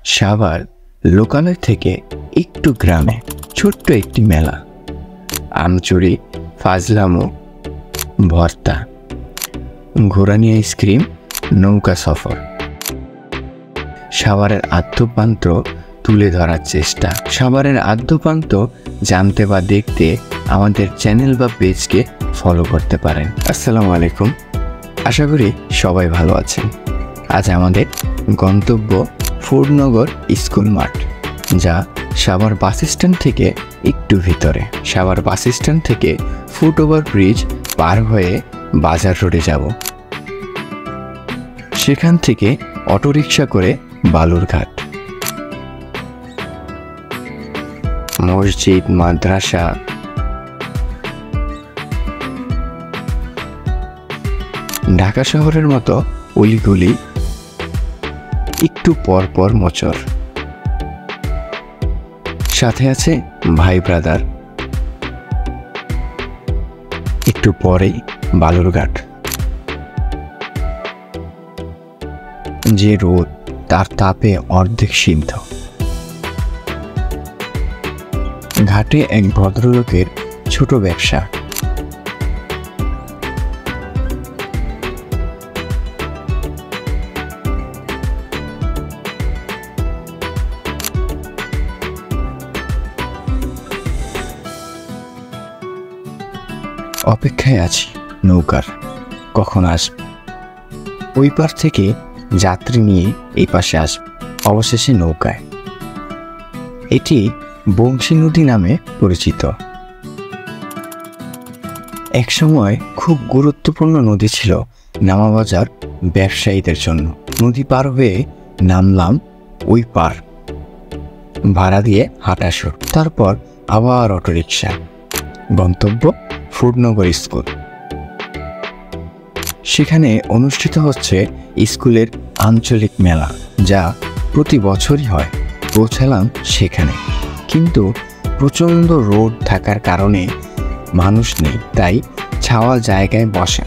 সাভার লোকালয় থেকে একটু গ্রামে ছোট্ট একটি মেলা, আমচুরি, ফাজলামো, ভর্তা, ঘোরানি আইসক্রিম, নৌকা সফর। সাভারের আদ্যপ্রান্ত তুলে ধরার চেষ্টা। সাভারের আদ্যপ্রান্ত জানতে বা দেখতে আমাদের চ্যানেল বা পেজকে ফলো করতে পারেন। আসসালামু আলাইকুম, আশা করি সবাই ভালো আছেন। আজ আমাদের গন্তব্য ফুডনগর স্কুল মাঠ, যা সাভার বাস স্ট্যান্ড থেকে একটু ভিতরে। সাভার বাস স্ট্যান্ড থেকে ফুটওভার ব্রিজ পার হয়ে বাজার রোডে যাব। সেখান থেকে অটোরিকশা করে বালুরঘাট। মসজিদ, মাদ্রাসা, ঢাকা শহরের মতো অলিগলি একটু পর পর মোচর। সাথে আছে ভাই ব্রাদার। একটু পরেই বালুরঘাট। যে রোদ, তার তাপে অর্ধেক সিদ্ধ। ঘাটে এক ভদ্রলোকের ছোট ব্যবসা। অপেক্ষায় আছি নৌকার, কখন আসবে। ওই পার থেকে যাত্রী নিয়ে এই পাশে আসবে, অবশেষে নৌকায়। এটি বংশী নদী নামে পরিচিত। একসময় খুব গুরুত্বপূর্ণ নদী ছিল নামাবাজার ব্যবসায়ীদের জন্য। নদী পার হয়ে নামলাম ওই পার, ভাড়া দিয়ে হাঁটা শুরু। তারপর আবার অটোরিকশা। গন্তব্য ফুডনগর স্কুল। সেখানে অনুষ্ঠিত হচ্ছে স্কুলের আঞ্চলিক মেলা, যা প্রতি বছরই হয়। পৌঁছালাম সেখানে, কিন্তু প্রচণ্ড রোদ থাকার কারণে মানুষ নেই, তাই ছাওয়া জায়গায় বসা।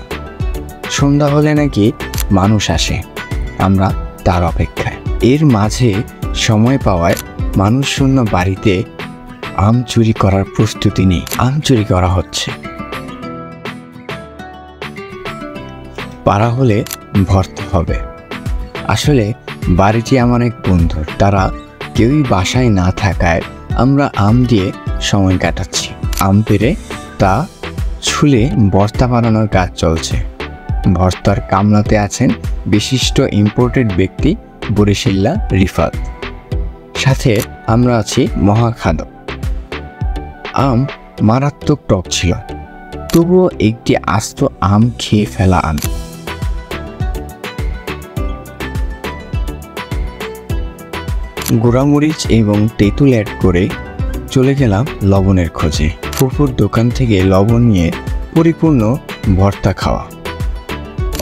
সন্ধ্যা হলে নাকি মানুষ আসে, আমরা তার অপেক্ষায়। এর মাঝে সময় পাওয়ায় মানুষ শূন্য বাড়িতে আম চুরি করার প্রস্তুতি নেই। আম চুরি করা হচ্ছে। পাড়া হলে ভর্তা হবে। আসলে বাড়িটি আমার এক বন্ধুর, তারা কেউই বাসায় না থাকায় আমরা আম দিয়ে সময় কাটাচ্ছি। আম পেড়ে তা ছুলে ভর্তা বানানোর কাজ চলছে। ভর্তার কামলাতে আছেন বিশিষ্ট ইম্পোর্টেড ব্যক্তি বরিশিল্লা রিফাত। সাথে আমরা আছি মহাখাদক। আম মারাত্মক টক ছিল, তবুও একটি আস্ত আম খেয়ে ফেলা আমি। গোড়ামরিচ এবং তেঁতুল অ্যাড করে চলে গেলাম লবণের খোঁজে। ফুফুর দোকান থেকে লবণ নিয়ে পরিপূর্ণ ভর্তা খাওয়া।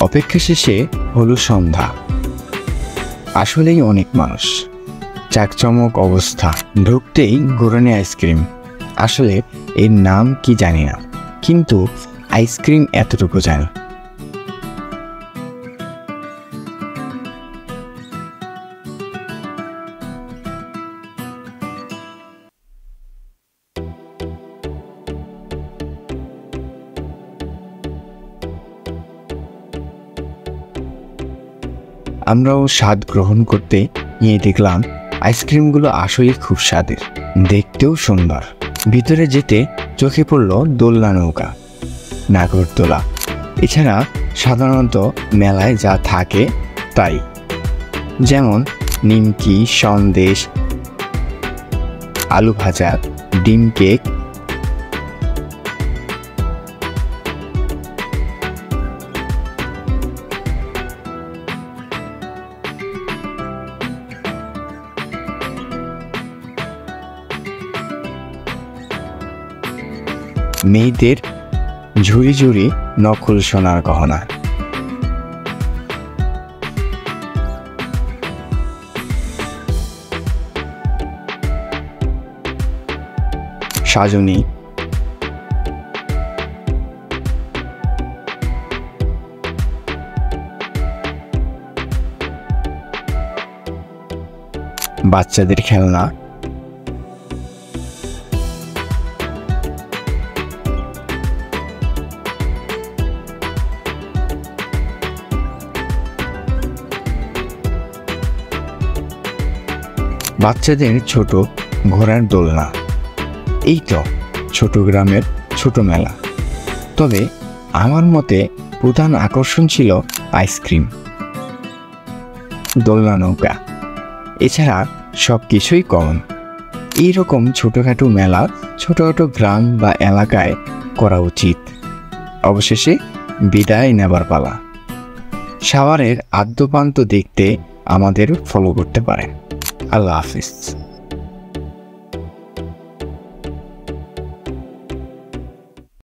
অপেক্ষা শেষে হলো সন্ধ্যা। আসলেই অনেক মানুষ, চাকচমক অবস্থা। ঢুকতেই ঘোরানি আইসক্রিম। আসলে এর নাম কি জানি না, কিন্তু আইসক্রিম এতটুকু জানি। আমরাও স্বাদ গ্রহণ করতে নিয়ে দেখলাম আইসক্রিমগুলো আসলে খুব স্বাদের, দেখতেও সুন্দর। ভিতরে যেতে চোখে পড়ল দোলনা নৌকা, নাগরদোলা। এছাড়া সাধারণত মেলায় যা থাকে তাই, যেমন নিমকি, সন্দেশ, আলু ভাজা, ডিম কেক। মেয়েদের ঝুড়ি ঝুড়ি নকল সোনার গহনা। সাজনি, বাচ্চাদের খেলনা, বাচ্চাদের ছোট ঘোড়ার দোলনা। এই তো ছোট গ্রামের ছোট মেলা। তবে আমার মতে প্রধান আকর্ষণ ছিল আইসক্রিম, দোলনা নৌকা। এছাড়া সব কিছুই কমন। এইরকম ছোটোখাটো মেলা ছোটোখাটো গ্রাম বা এলাকায় করা উচিত। অবশেষে বিদায় নেবার পালা। সাভারের আদ্যপান্ত দেখতে আমাদের ফলো করতে পারেন। আল্লাহ হাফিজ।